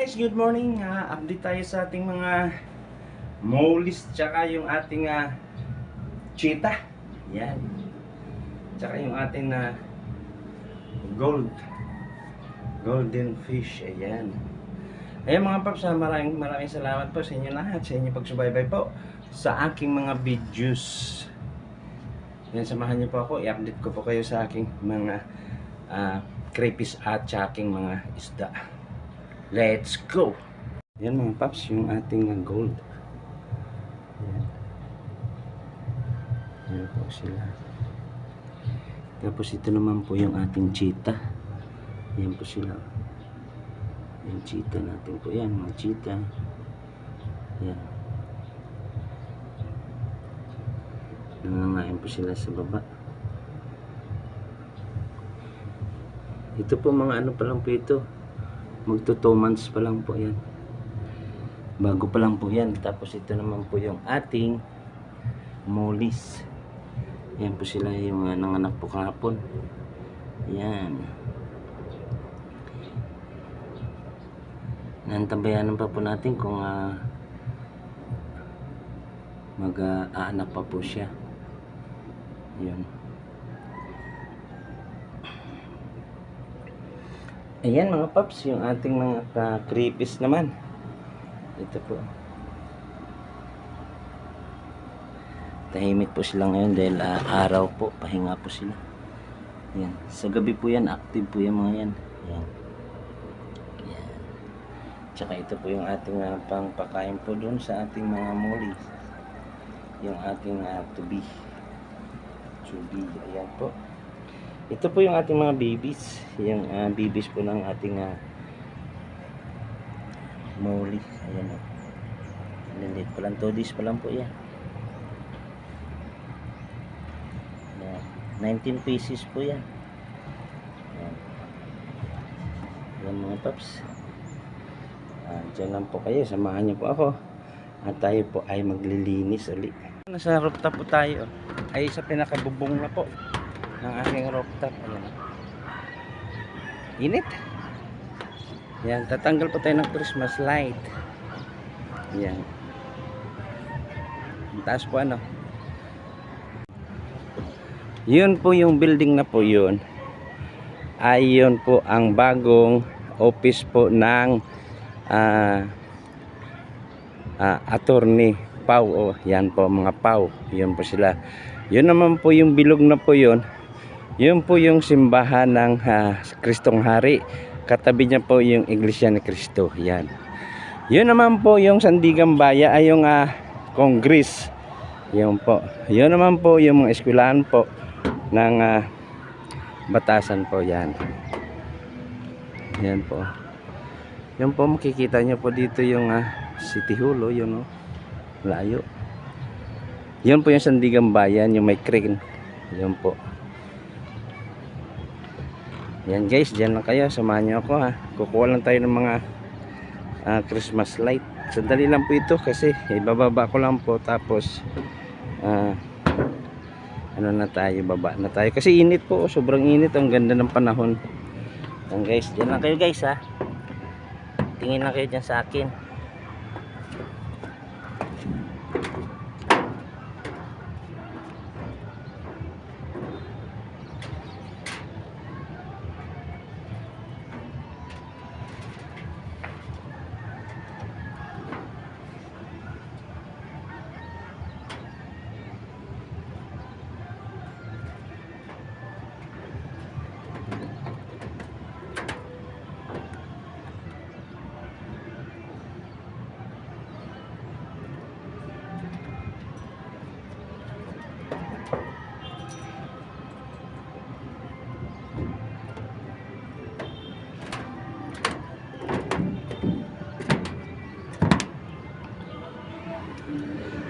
Guys, good morning. Update tayo sa ating mga molis tsaka yung ating cheetah. Yan. Tsaka yung ating golden fish. Ayan. Ayan mga paps, maraming salamat po sa inyo lahat, sa inyo pagsubaybay po sa aking mga videos. Yan, samahan niyo po ako, i-update ko po kayo sa aking mga crayfish at aking mga isda. Let's go! Yan mga paps, yung ating gold. Yan. Yan po sila. Tapos ito naman po yung ating cheetah. Yan po sila. Yung cheetah natin po yan, mga cheetah. Yan. Nangangain po sila sa baba. Ito po mga ano pa lang po ito. Magto 2 months pa lang po yan. Bago pa lang po yan. Tapos ito naman po yung ating molis. Yan po sila yung nanganak po kahapon. Yan. Nantabayanan pa po natin kung mag-aanak pa po siya. Yan. Ayan mga paps, yung ating mga crayfish naman. Ito po. Tahimik po sila ngayon dahil araw po, pahinga po sila. Yan. Sa gabi po yan, active po yung mga yan. Yan. Yan. Tsaka ito po yung ating pangpakain po dun sa ating mga molis. Yung ating tubi. Ayan po. Ito po yung ating mga babies. Yung babies po ng ating molis. Ayan o. Lilit pa lang. 2 days pa lang po yan. 19 pieces po yan. Ayan. Ayan mga paps. Diyan lang po kayo. Samahan niyo po ako. At tayo po ay maglilinis ulit. Nasa rooftop po tayo. Ay sa pinakabubong na po ng aking rooftop. Ayan. Init. Yan, tatanggal po tayo ng Christmas light. Yan. Ang taas po ano. Yun po yung building na po yun. Ay yun po ang bagong office po ng attorney Pau. Oh, yan po mga Pau. Yun po sila. Yun naman po yung bilog na po yun. Yun po yung simbahan ng Kristong Hari. Katabi niya po yung Iglesia ni Cristo. Yan. Yun naman po yung Sandigan Bayan ay yung Congress. Yun po. Yun naman po yung mga eskwelahan po ng Batasan po. Yan. Yan po. Yun po makikita niyo po dito yung City Hall. Oh, yun oh. Layo. Yun po yung Sandigan Bayan, yung may crane. Yun po. Yan guys, dyan lang kayo. Samahan nyo ako ha. Kukuha lang tayo ng mga Christmas light. Sandali lang po ito kasi ibababa ko lang po. Tapos ano na tayo, baba na tayo. Kasi init po, sobrang init. Ang ganda ng panahon. Yan guys, dyan lang kayo guys ha. Tingin lang kayo dyan sa akin.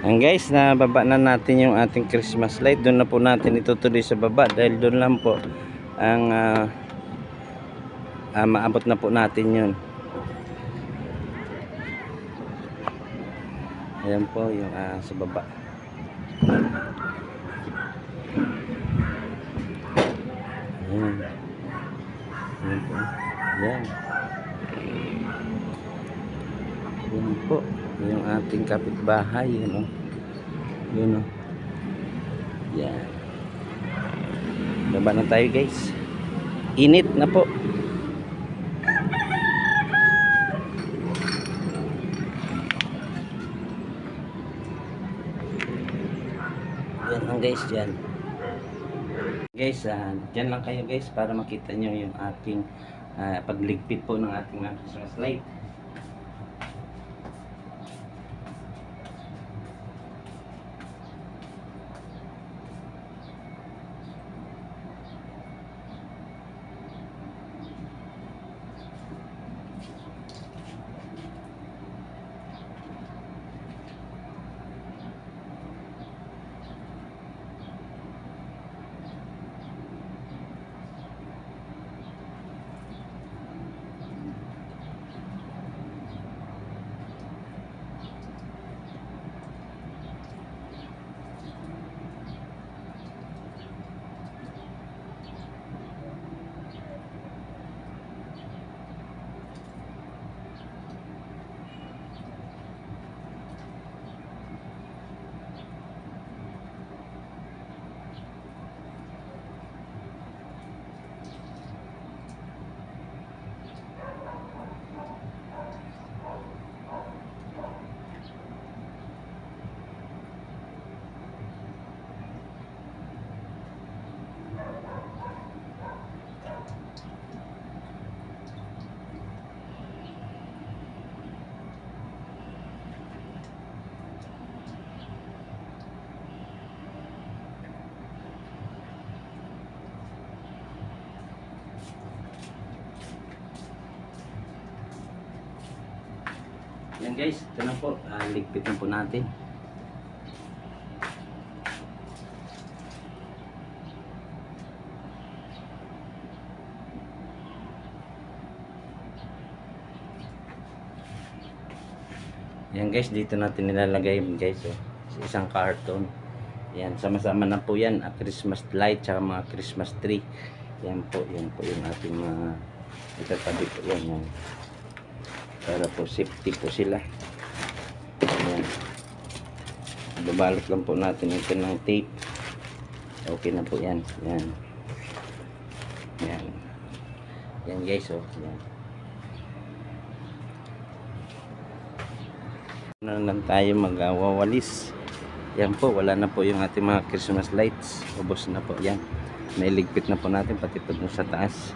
Ang guys, nababa na natin yung ating Christmas light. Doon na po natin itutuloy sa baba dahil doon lang po ang maabot na po natin yun. Ayan po yung sa baba. Ayan. Ayan po. Ayan. Yan po, yung ating kapitbahay, yun o. Yun o. Yan. Baba na tayo guys. Init na po. Yan lang guys, dyan. Guys, dyan lang kayo guys para makita nyo yung ating pagligpit po ng ating mga Christmas light. Yan guys, ito na po, ligpit na po natin. Yan guys, dito natin nilalagay guys, sa isang carton. Yan, sama-sama na po yan, Christmas light tsaka mga Christmas tree. Yan po yung ating mga itatabi po yan. Para po safety po sila. Ayan. Babalot lang po natin ito ng tape. Okay na po yan. Yan. Yan. Yan guys. Oh. Yan. Na lang tayo magwawalis. Yan po. Wala na po yung ating mga Christmas lights. Ubos na po yan. Nailigpit na po natin pati po sa taas.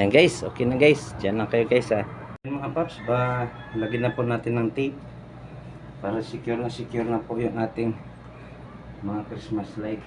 Ayan guys, okay na guys. Diyan lang kayo guys ha. Mga paps, lagyan na po natin ng tape para secure na po yung ating mga Christmas light.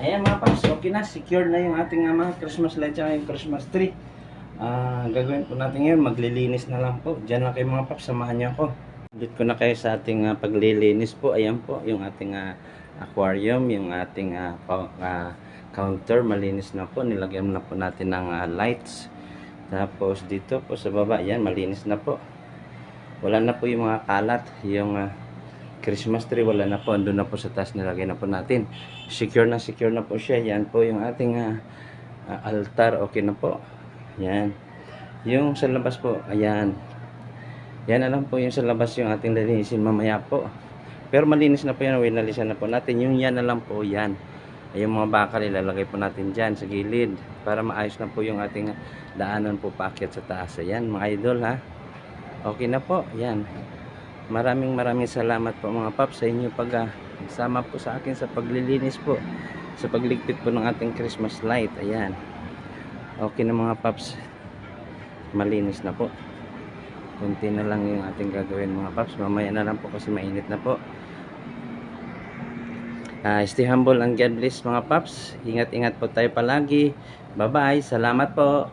Ayan mga paps, okay na. Secure na yung ating mga Christmas light at yung Christmas tree. Gagawin po natin ngayon, maglilinis na lang po. Diyan lang kayo mga paps, samahan niyo ako. Dito ko na kayo sa ating paglilinis po. Ayan po, yung ating aquarium, yung ating counter, malinis na po. Nilagyan na po natin ng lights. Tapos dito po sa baba, yan, malinis na po. Wala na po yung mga kalat, yung Christmas tree, wala na po. Andun na po sa taas, nilagay na po natin. Secure na po siya. Yan po yung ating altar, okay na po. Yan. Yung sa labas po, ayan. Yan na lang po yung sa labas yung ating linisin mamaya po. Pero malinis na po yan, winalisan na po natin. Yung yan na lang po, yan. Ay, yung mga bakal ilalagay po natin dyan sa gilid para maayos na po yung ating daanan po paakyat sa taas. Ayan mga idol ha. Okay na po, yan. Maraming salamat po mga paps sa inyo sama po sa akin sa paglilinis po, sa pagligpit po ng ating Christmas light. Ayan. Okay na mga paps, malinis na po. Kunti na lang yung ating gagawin mga paps, mamaya na lang po kasi mainit na po. Stay humble and God bless mga paps. Ingat po tayo palagi. Bye bye, salamat po.